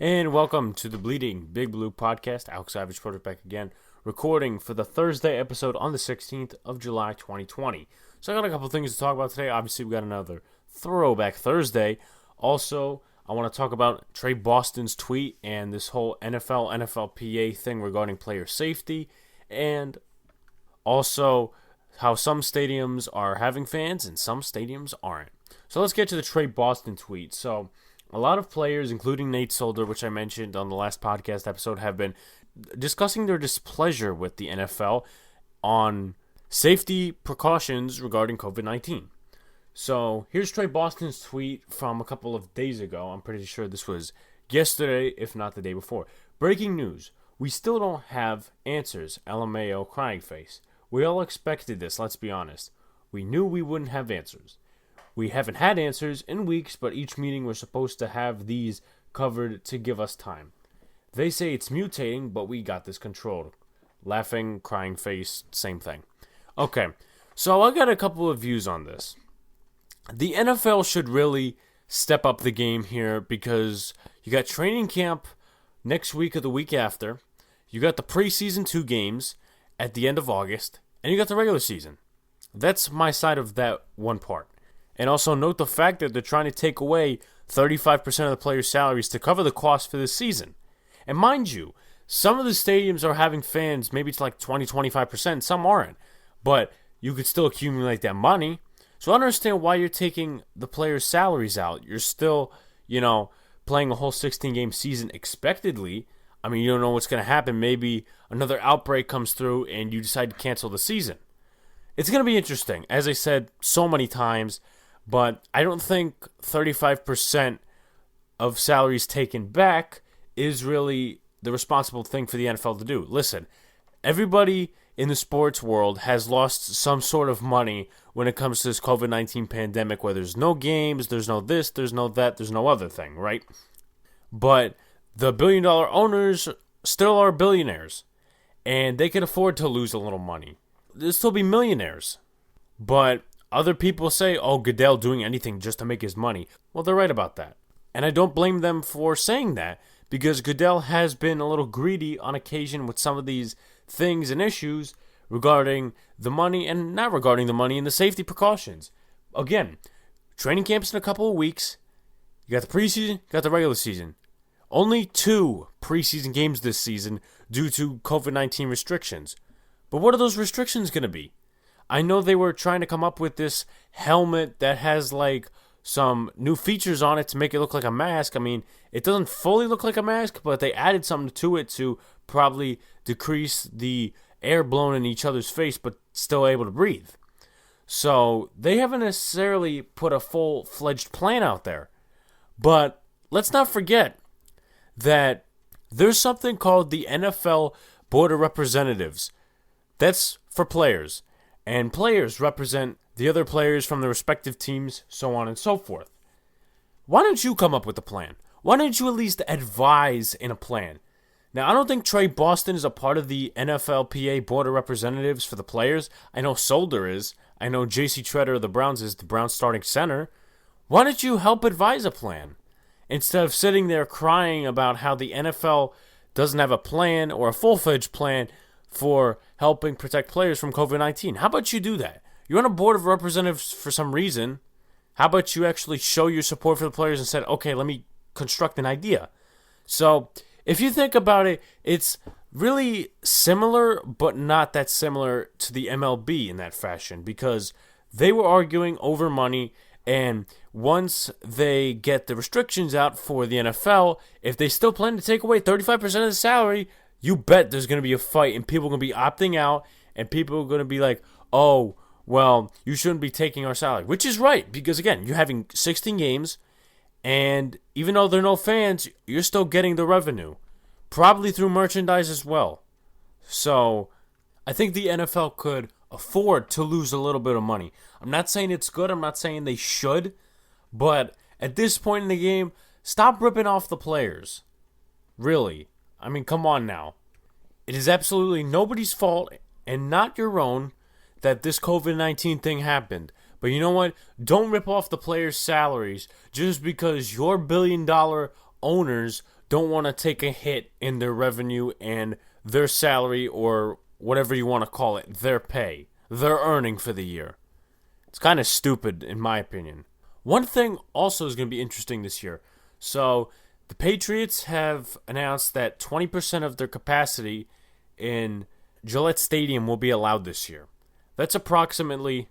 And welcome to the Bleeding Big Blue podcast. Alex Savage back again, recording for the Thursday episode on the 16th of July, 2020. So I got a couple things to talk about today. Obviously, we got another Throwback Thursday. Also, I want to talk about Trey Boston's tweet and this whole NFL, NFLPA thing regarding player safety. And also how some stadiums are having fans and some stadiums aren't. So let's get to the Trey Boston tweet. So a lot of players, including Nate Solder, which I mentioned on the last podcast episode, have been discussing their displeasure with the NFL on safety precautions regarding COVID-19. So here's Trey Boston's tweet from a couple of days ago. I'm pretty sure this was yesterday, if not the day before. Breaking news. We still don't have answers. LMAO crying face. We all expected this, let's be honest. We knew we wouldn't have answers. We haven't had answers in weeks, but each meeting we're supposed to have these covered to give us time. They say it's mutating, but we got this controlled. Laughing, crying face, same thing. Okay, so I got a couple of views on this. The NFL should really step up the game here because you got training camp next week or the week after. You got the preseason 2 games at the end of August, and you got the regular season. That's my side of that one part. And also note the fact that they're trying to take away 35% of the players' salaries to cover the cost for this season. And mind you, some of the stadiums are having fans, maybe it's like 20-25%, some aren't. But you could still accumulate that money. So I understand why you're taking the players' salaries out. You're still, playing a whole 16-game season expectedly. I mean, you don't know what's going to happen. Maybe another outbreak comes through and you decide to cancel the season. It's going to be interesting, as I said so many times. But I don't think 35% of salaries taken back is really the responsible thing for the NFL to do. Listen, everybody in the sports world has lost some sort of money when it comes to this COVID-19 pandemic, where there's no games, there's no this, there's no that, there's no other thing, right? But the billion-dollar owners still are billionaires, and they can afford to lose a little money. They'll still be millionaires. But other people say, oh, Goodell doing anything just to make his money. Well, they're right about that. And I don't blame them for saying that, because Goodell has been a little greedy on occasion with some of these things and issues regarding the money and not regarding the money and the safety precautions. Again, training camp's in a couple of weeks. You got the preseason, you got the regular season. Only 2 preseason games this season due to COVID-19 restrictions. But what are those restrictions going to be? I know they were trying to come up with this helmet that has some new features on it to make it look like a mask. I mean, it doesn't fully look like a mask, but they added something to it to probably decrease the air blown in each other's face, but still able to breathe. So they haven't necessarily put a full-fledged plan out there. But let's not forget that there's something called the NFL Board of Representatives. That's for players. And players represent the other players from the respective teams, so on and so forth. Why don't you come up with a plan? Why don't you at least advise in a plan? Now, I don't think Trey Boston is a part of the NFLPA Board of Representatives for the players. I know Solder is. I know J.C. Treader of the Browns is the Browns starting center. Why don't you help advise a plan? Instead of sitting there crying about how the NFL doesn't have a plan or a full-fledged plan for helping protect players from COVID-19. How about you do that? You're on a board of representatives for some reason. How about you actually show your support for the players and said, okay, let me construct an idea. So if you think about it, it's really similar, but not that similar to the MLB in that fashion, because they were arguing over money, and once they get the restrictions out for the NFL, if they still plan to take away 35% of the salary, you bet there's going to be a fight, and people are going to be opting out, and people are going to be like, oh, well, you shouldn't be taking our salary. Which is right, because, again, you're having 16 games, and even though there are no fans, you're still getting the revenue. Probably through merchandise as well. So, I think the NFL could afford to lose a little bit of money. I'm not saying it's good, I'm not saying they should, but at this point in the game, stop ripping off the players. Really. I mean, come on now. It is absolutely nobody's fault, and not your own, that this COVID-19 thing happened. But you know what? Don't rip off the players' salaries just because your billion-dollar owners don't want to take a hit in their revenue and their salary, or whatever you want to call it, their pay, their earning for the year. It's kind of stupid, in my opinion. One thing also is going to be interesting this year. So, the Patriots have announced that 20% of their capacity in Gillette Stadium will be allowed this year. That's approximately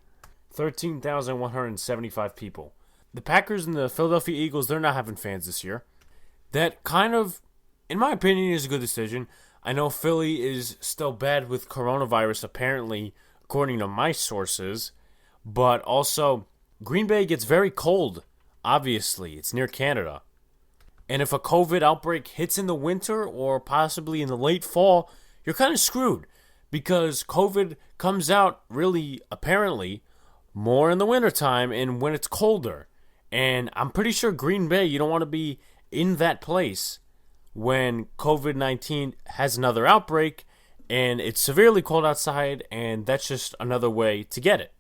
13,175 people. The Packers and the Philadelphia Eagles, they're not having fans this year. That kind of, in my opinion, is a good decision. I know Philly is still bad with coronavirus, apparently, according to my sources. But also, Green Bay gets very cold, obviously. It's near Canada. And if a COVID outbreak hits in the winter or possibly in the late fall, you're kind of screwed. Because COVID comes out really, apparently, more in the wintertime and when it's colder. And I'm pretty sure Green Bay, you don't want to be in that place when COVID-19 has another outbreak and it's severely cold outside, and that's just another way to get it.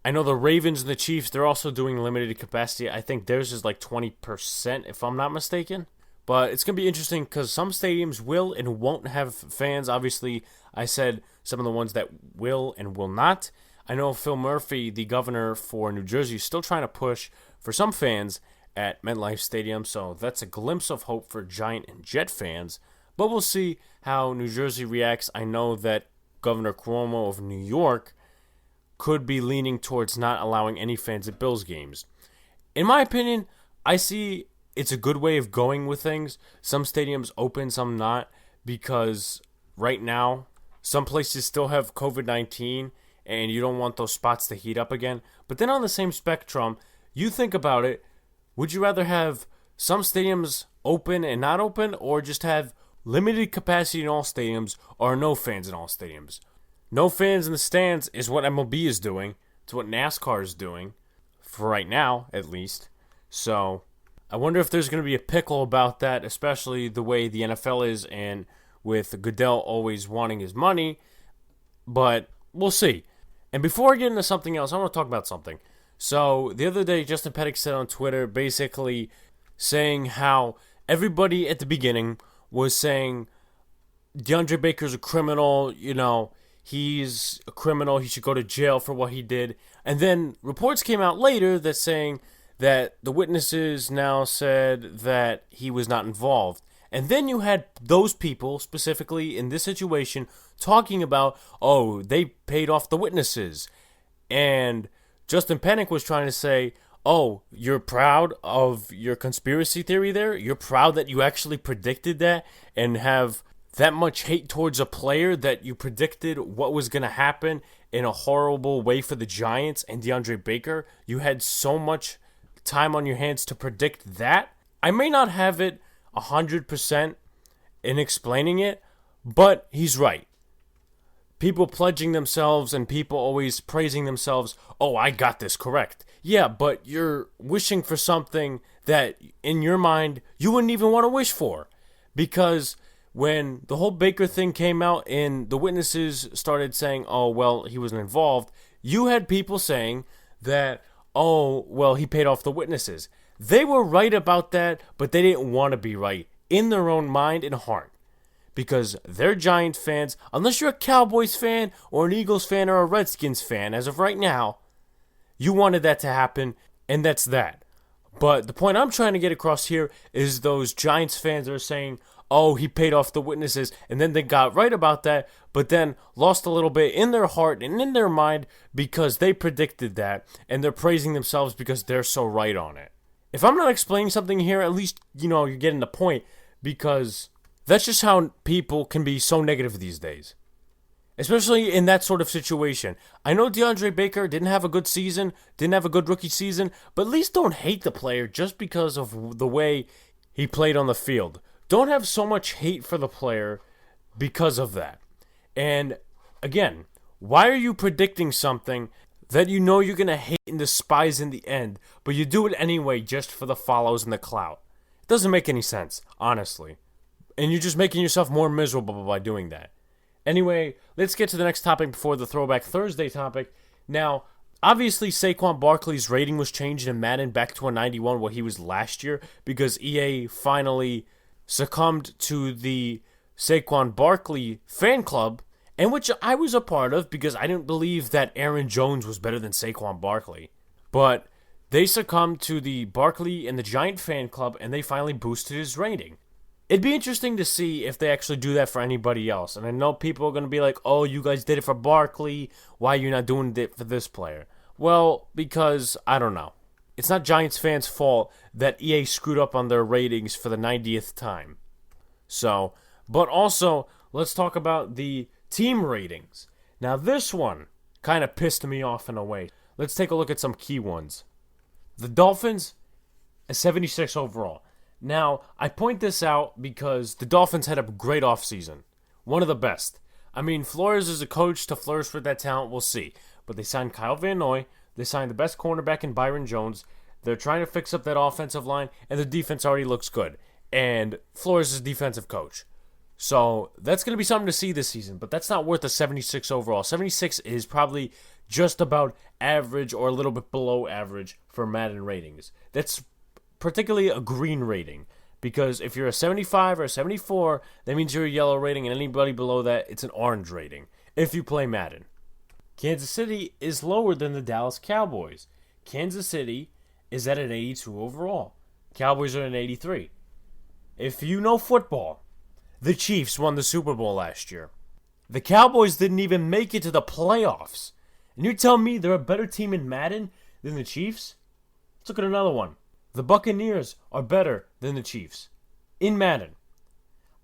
I know the Ravens and the Chiefs, they're also doing limited capacity. I think theirs is like 20%, if I'm not mistaken. But it's going to be interesting because some stadiums will and won't have fans. Obviously, I said some of the ones that will and will not. I know Phil Murphy, the governor for New Jersey, is still trying to push for some fans at MetLife Stadium. So that's a glimpse of hope for Giant and Jet fans. But we'll see how New Jersey reacts. I know that Governor Cuomo of New York could be leaning towards not allowing any fans at Bills games. In my opinion, I see it's a good way of going with things. Some stadiums open, some not, because right now, some places still have COVID-19, and you don't want those spots to heat up again. But then on the same spectrum, you think about it, would you rather have some stadiums open and not open, or just have limited capacity in all stadiums, or no fans in all stadiums? No fans in the stands is what MLB is doing. It's what NASCAR is doing, for right now, at least. So, I wonder if there's going to be a pickle about that, especially the way the NFL is, and with Goodell always wanting his money. But, we'll see. And before I get into something else, I want to talk about something. So, the other day, Justin Pettick said on Twitter, basically saying how everybody at the beginning was saying DeAndre Baker's a criminal, he's a criminal, he should go to jail for what he did. And then reports came out later that saying that the witnesses now said that he was not involved. And then you had those people, specifically in this situation, talking about, oh, they paid off the witnesses. And Justin Pettick was trying to say, oh, you're proud of your conspiracy theory there? You're proud that you actually predicted that and have that much hate towards a player that you predicted what was going to happen in a horrible way for the Giants and DeAndre Baker? You had so much time on your hands to predict that? I may not have it 100% in explaining it, but he's right. People pledging themselves and people always praising themselves, oh, I got this correct. Yeah, but you're wishing for something that in your mind you wouldn't even want to wish for. Because when the whole Baker thing came out and the witnesses started saying, oh, well, he wasn't involved, you had people saying that, oh, well, he paid off the witnesses. They were right about that, but they didn't want to be right in their own mind and heart. Because they're Giants fans, unless you're a Cowboys fan or an Eagles fan or a Redskins fan, as of right now, you wanted that to happen, and that's that. But the point I'm trying to get across here is those Giants fans are saying, oh, he paid off the witnesses, and then they got right about that, but then lost a little bit in their heart and in their mind because they predicted that, and they're praising themselves because they're so right on it. If I'm not explaining something here, at least, you're getting the point, because that's just how people can be so negative these days. Especially in that sort of situation. I know DeAndre Baker didn't have a good season, didn't have a good rookie season, but at least don't hate the player just because of the way he played on the field. Don't have so much hate for the player because of that. And again, why are you predicting something that you know you're going to hate and despise in the end, but you do it anyway just for the follows and the clout? It doesn't make any sense, honestly. And you're just making yourself more miserable by doing that. Anyway, let's get to the next topic before the Throwback Thursday topic. Now, obviously Saquon Barkley's rating was changed in Madden back to a 91, what he was last year, because EA finally succumbed to the Saquon Barkley fan club, and which I was a part of because I didn't believe that Aaron Jones was better than Saquon Barkley. But they succumbed to the Barkley and the Giant fan club, and they finally boosted his rating. It'd be interesting to see if they actually do that for anybody else. And I know people are going to be like, oh, you guys did it for Barkley. Why are you not doing it for this player? Well, because, I don't know. It's not Giants fans' fault that EA screwed up on their ratings for the 90th time. So, but also, let's talk about the team ratings. Now, this one kind of pissed me off in a way. Let's take a look at some key ones. The Dolphins, a 76 overall. Now, I point this out because the Dolphins had a great offseason. One of the best. I mean, Flores is a coach to flourish with that talent, we'll see. But they signed Kyle Van Noy. They signed the best cornerback in Byron Jones. They're trying to fix up that offensive line, and the defense already looks good. And Flores is a defensive coach. So, that's going to be something to see this season, but that's not worth a 76 overall. 76 is probably just about average or a little bit below average for Madden ratings. That's particularly a green rating, because if you're a 75 or a 74, that means you're a yellow rating, and anybody below that, it's an orange rating, if you play Madden. Kansas City is lower than the Dallas Cowboys. Kansas City is at an 82 overall. Cowboys are at an 83. If you know football, the Chiefs won the Super Bowl last year. The Cowboys didn't even make it to the playoffs. And you're telling me they're a better team in Madden than the Chiefs? Let's look at another one. The Buccaneers are better than the Chiefs in Madden.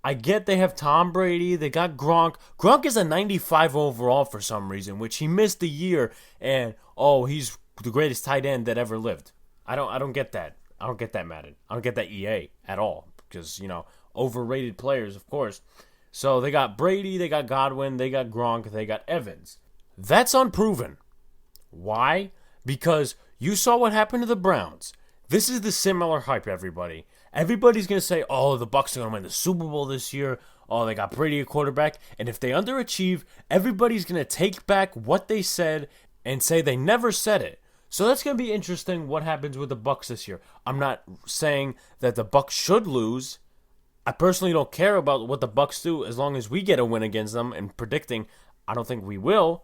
I get they have Tom Brady, they got Gronk. Gronk is a 95 overall for some reason, which he missed a year, and he's the greatest tight end that ever lived. I don't get that. I don't get that Madden. I don't get that EA at all, because, overrated players, of course. So they got Brady, they got Godwin, they got Gronk, they got Evans. That's unproven. Why? Because you saw what happened to the Browns. This is the similar hype, everybody. Everybody's going to say, the Bucs are going to win the Super Bowl this year. They got Brady at quarterback. And if they underachieve, everybody's going to take back what they said and say they never said it. So that's going to be interesting what happens with the Bucs this year. I'm not saying that the Bucs should lose. I personally don't care about what the Bucs do as long as we get a win against them, and predicting, I don't think we will.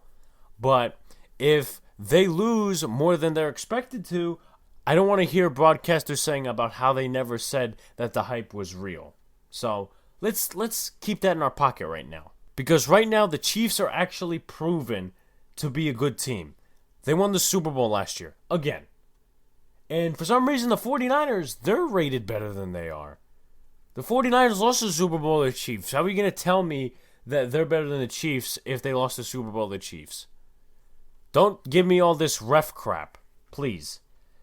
But if they lose more than they're expected to, I don't want to hear broadcasters saying about how they never said that the hype was real. So let's keep that in our pocket right now. Because right now the Chiefs are actually proven to be a good team. They won the Super Bowl last year. Again. And for some reason the 49ers, they're rated better than they are. The 49ers lost the Super Bowl to the Chiefs. How are you going to tell me that they're better than the Chiefs if they lost the Super Bowl to the Chiefs? Don't give me all this ref crap, please.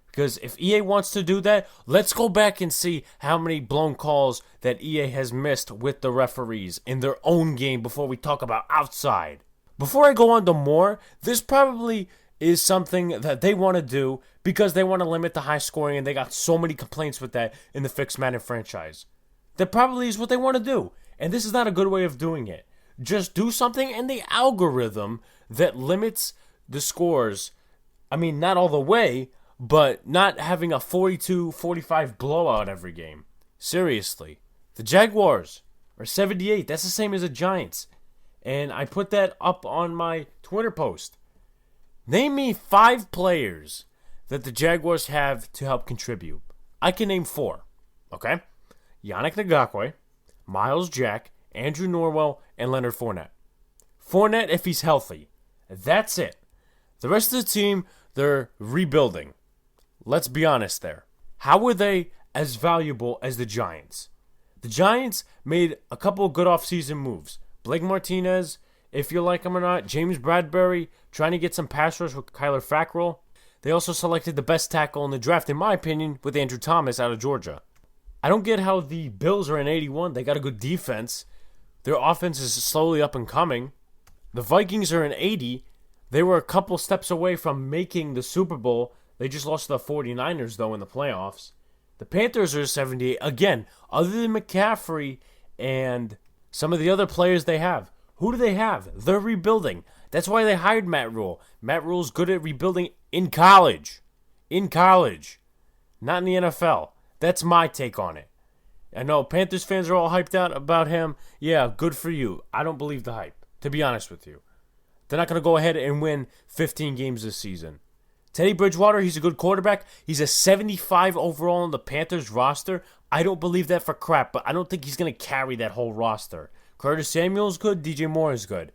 Because if EA wants to do that, let's go back and see how many blown calls that EA has missed with the referees in their own game before we talk about outside. Before I go on to more, this probably is something that they want to do because they want to limit the high scoring, and they got so many complaints with that in the Fixed Madden franchise. That probably is what they want to do. And this is not a good way of doing it. Just do something in the algorithm that limits the scores. I mean, not all the way, but not having a 42-45 blowout every game. Seriously. The Jaguars are 78. That's the same as the Giants. And I put that up on my Twitter post. Name me 5 players that the Jaguars have to help contribute. I can name 4. Okay? Yannick Ngakoue, Miles Jack, Andrew Norwell, and Leonard Fournette. Fournette if he's healthy. That's it. The rest of the team, they're rebuilding. Let's be honest there. How were they as valuable as the Giants? The Giants made a couple of good offseason moves. Blake Martinez, if you like him or not. James Bradbury, trying to get some pass rush with Kyler Fackrell. They also selected the best tackle in the draft, in my opinion, with Andrew Thomas out of Georgia. I don't get how the Bills are in 81. They got a good defense. Their offense is slowly up and coming. The Vikings are in 80. They were a couple steps away from making the Super Bowl. They just lost to the 49ers, though, in the playoffs. The Panthers are 78. Again, other than McCaffrey and some of the other players they have, who do they have? They're rebuilding. That's why they hired Matt Rule. Matt Rule's good at rebuilding in college. In college. Not in the NFL. That's my take on it. I know Panthers fans are all hyped out about him. Yeah, good for you. I don't believe the hype, to be honest with you. They're not going to go ahead and win 15 games this season. Teddy Bridgewater, he's a good quarterback. He's a 75 overall on the Panthers roster. I don't believe that for crap, but I don't think he's going to carry that whole roster. Curtis Samuel's good. DJ Moore is good.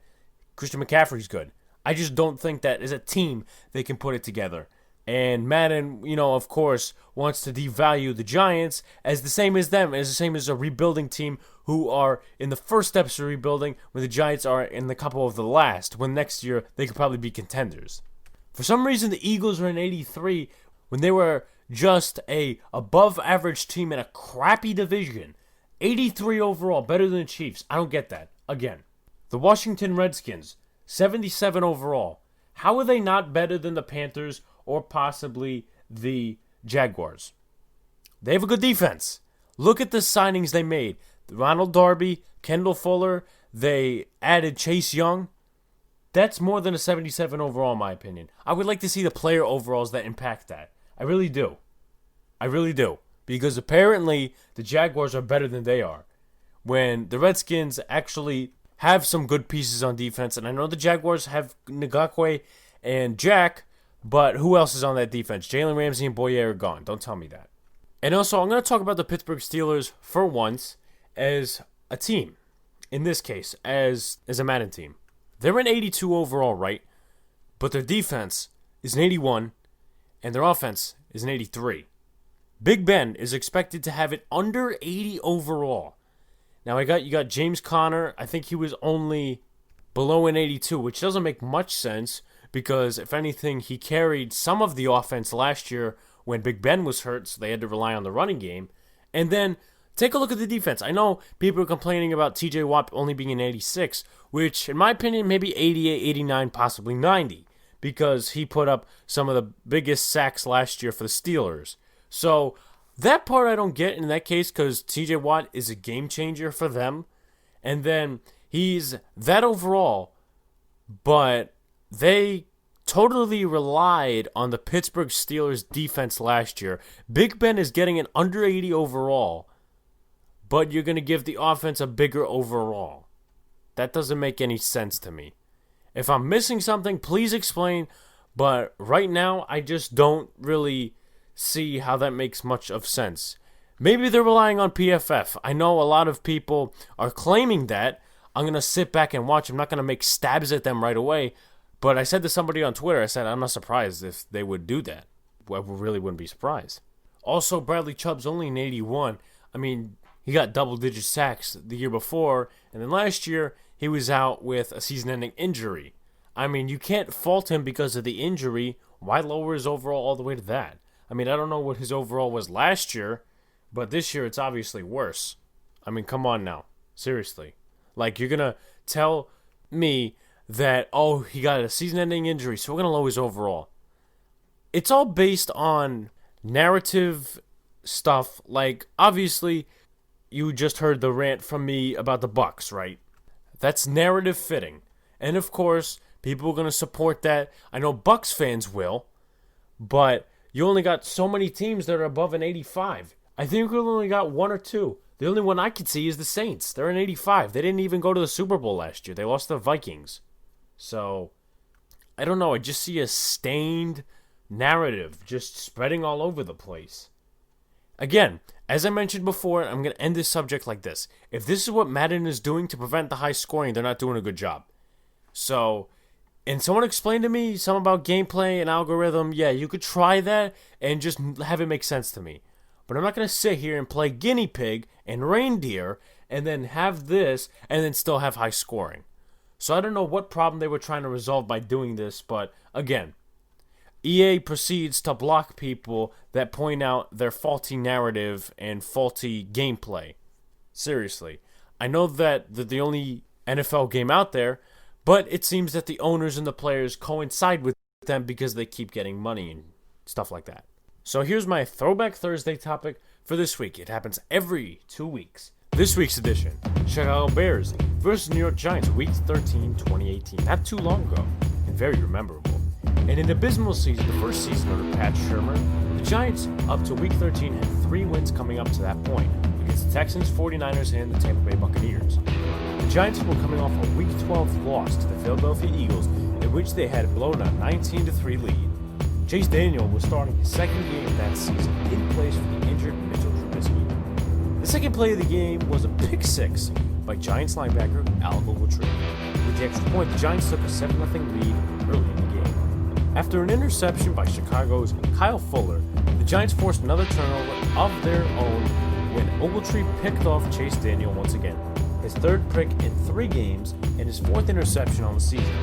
Christian McCaffrey's good. I just don't think that as a team they can put it together. And Madden, of course, wants to devalue the Giants as the same as them, as the same as a rebuilding team who are in the first steps of rebuilding, when the Giants are in the couple of the last, when next year they could probably be contenders. For some reason, the Eagles were in 83 when they were just a above-average team in a crappy division. 83 overall, better than the Chiefs. I don't get that. Again, the Washington Redskins, 77 overall. How are they not better than the Panthers or possibly the Jaguars? They have a good defense. Look at the signings they made. Ronald Darby, Kendall Fuller, they added Chase Young. That's more than a 77 overall in my opinion. I would like to see the player overalls that impact that. I really do. I really do. Because apparently the Jaguars are better than they are. When the Redskins actually have some good pieces on defense, and I know the Jaguars have Ngakoue and Jack, but who else is on that defense? Jalen Ramsey and Boyer are gone. Don't tell me that. And also, I'm going to talk about the Pittsburgh Steelers for once as a team. In this case, as a Madden team. They're an 82 overall, right? But their defense is an 81, and their offense is an 83. Big Ben is expected to have it under 80 overall. Now, you got James Conner. I think he was only below an 82, which doesn't make much sense because, if anything, he carried some of the offense last year when Big Ben was hurt, so they had to rely on the running game. And then, take a look at the defense. I know people are complaining about TJ Watt only being an 86, which, in my opinion, maybe 88, 89, possibly 90, because he put up some of the biggest sacks last year for the Steelers. So, that part I don't get in that case because TJ Watt is a game changer for them. And then he's that overall, but they totally relied on the Pittsburgh Steelers defense last year. Big Ben is getting an under 80 overall, but you're going to give the offense a bigger overall. That doesn't make any sense to me. If I'm missing something, please explain. But right now, I just don't really see how that makes much of sense. Maybe they're relying on PFF. I know a lot of people are claiming that. I'm going to sit back and watch. I'm not going to make stabs at them right away. But I said to somebody on Twitter, I said, I'm not surprised if they would do that. I really wouldn't be surprised. Also, Bradley Chubb's only an 81. I mean, he got double-digit sacks the year before. And then last year, he was out with a season-ending injury. I mean, you can't fault him because of the injury. Why lower his overall all the way to that? I mean, I don't know what his overall was last year, but this year it's obviously worse. I mean, come on now. Seriously. Like, you're going to tell me that, oh, he got a season-ending injury, so we're going to lower his overall. It's all based on narrative stuff. Like, obviously, you just heard the rant from me about the Bucs, right? That's narrative fitting. And, of course, people are going to support that. I know Bucs fans will, but you only got so many teams that are above an 85. I think we only got one or two. The only one I could see is the Saints. They're an 85. They didn't even go to the Super Bowl last year. They lost to the Vikings. So, I don't know. I just see a stained narrative just spreading all over the place. Again, as I mentioned before, I'm going to end this subject like this. If this is what Madden is doing to prevent the high scoring, they're not doing a good job. So, and someone explained to me something about gameplay and algorithm. Yeah, you could try that and just have it make sense to me. But I'm not going to sit here and play guinea pig and reindeer and then have this and then still have high scoring. So I don't know what problem they were trying to resolve by doing this, but again, EA proceeds to block people that point out their faulty narrative and faulty gameplay. Seriously. I know that they're the only NFL game out there, but it seems that the owners and the players coincide with them because they keep getting money and stuff like that. So here's my Throwback Thursday topic for this week. It happens every 2 weeks. This week's edition, Chicago Bears versus New York Giants, Week 13, 2018. Not too long ago, and very memorable. In an abysmal season, the first season under Pat Shurmur, the Giants, up to Week 13, had 3 wins coming up to that point. against the Texans, 49ers, and the Tampa Bay Buccaneers. The Giants were coming off a Week 12 loss to the Philadelphia Eagles, in which they had blown a 19-3 lead. Chase Daniel was starting his second game that season in place for the injured Mitchell Trubisky. The second play of the game was a pick six by Giants linebacker Al Ogletree. With the extra point, the Giants took a 7-0 lead early in the game. After an interception by Chicago's Kyle Fuller, the Giants forced another turnover of their own when Ogletree picked off Chase Daniel once again, his third pick in 3 games and his 4th interception on the season.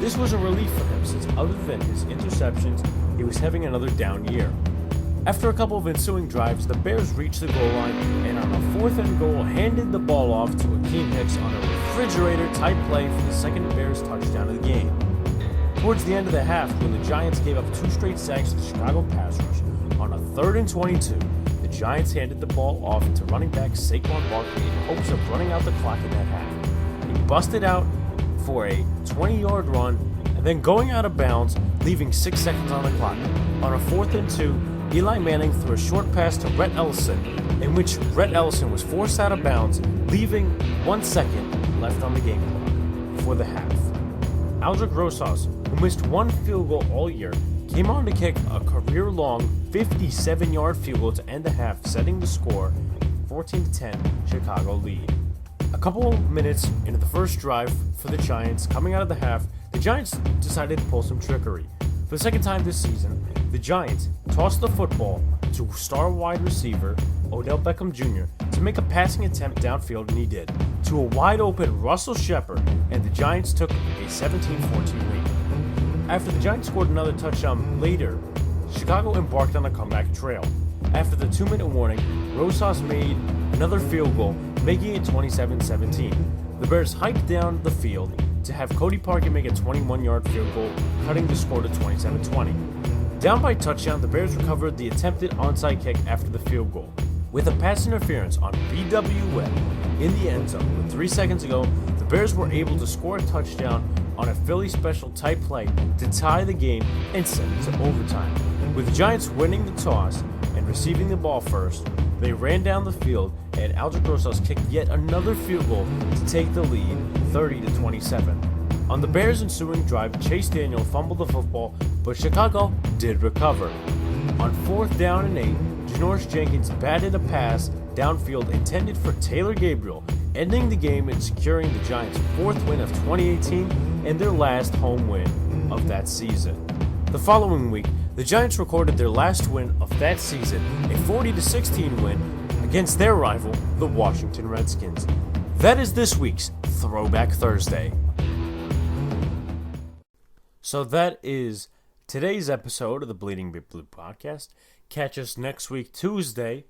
This was a relief for him since other than his interceptions, he was having another down year. After a couple of ensuing drives, the Bears reached the goal line and on a 4th and goal handed the ball off to Akeem Hicks on a refrigerator-type play for the second Bears touchdown of the game. Towards the end of the half, when the Giants gave up 2 straight sacks to the Chicago pass rush, on a 3rd and 22, the Giants handed the ball off to running back Saquon Barkley in hopes of running out the clock in that half. He busted out for a 20-yard run and then going out of bounds, leaving 6 seconds on the clock. On a 4th and 2, Eli Manning threw a short pass to Rhett Ellison, in which Rhett Ellison was forced out of bounds, leaving 1 second left on the game clock for the half. Aldrick Rosas, who missed 1 field goal all year, came on to kick a career-long 57-yard field goal to end the half, setting the score 14-10 Chicago lead. A couple of minutes into the first drive for the Giants, coming out of the half, the Giants decided to pull some trickery. For the second time this season, the Giants tossed the football to star wide receiver Odell Beckham Jr. to make a passing attempt downfield, and he did, to a wide-open Russell Shepard, and the Giants took a 17-14 lead. After the Giants scored another touchdown later, Chicago embarked on a comeback trail. After the 2-minute warning, Rosas made another field goal, making it 27-17. The Bears hiked down the field to have Cody Parkey make a 21-yard field goal, cutting the score to 27-20. Down by touchdown, the Bears recovered the attempted onside kick after the field goal. With a pass interference on B.W. Webb in the end zone with 3 seconds ago, the Bears were able to score a touchdown on a Philly special type play to tie the game and send it to overtime. With the Giants winning the toss and receiving the ball first, they ran down the field and Aldrick Rosas kicked yet another field goal to take the lead 30-27. On the Bears' ensuing drive, Chase Daniel fumbled the football, but Chicago did recover. On 4th down and 8, Janoris Jenkins batted a pass downfield intended for Taylor Gabriel, ending the game and securing the Giants' 4th win of 2018 and their last home win of that season. The following week, the Giants recorded their last win of that season, a 40-16 win against their rival, the Washington Redskins. That is this week's Throwback Thursday. So that is today's episode of the Bleeding Big Blue podcast. Catch us next week, Tuesday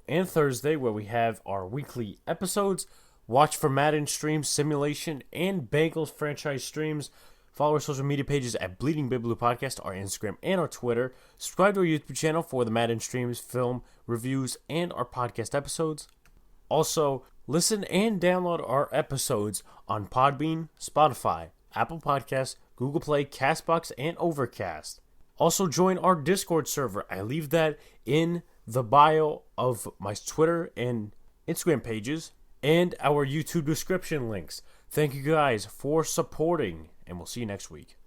and Thursday, where we have our weekly episodes. Watch for Madden streams, simulation, and Bengals franchise streams. Follow our social media pages at Bleeding Big Blue Podcast, our Instagram and our Twitter. Subscribe to our YouTube channel for the Madden streams, film reviews, and our podcast episodes. Also, listen and download our episodes on Podbean, Spotify, Apple Podcasts, Google Play, CastBox, and Overcast. Also, join our Discord server. I leave that in the bio of my Twitter and Instagram pages and our YouTube description links. Thank you guys for supporting, and we'll see you next week.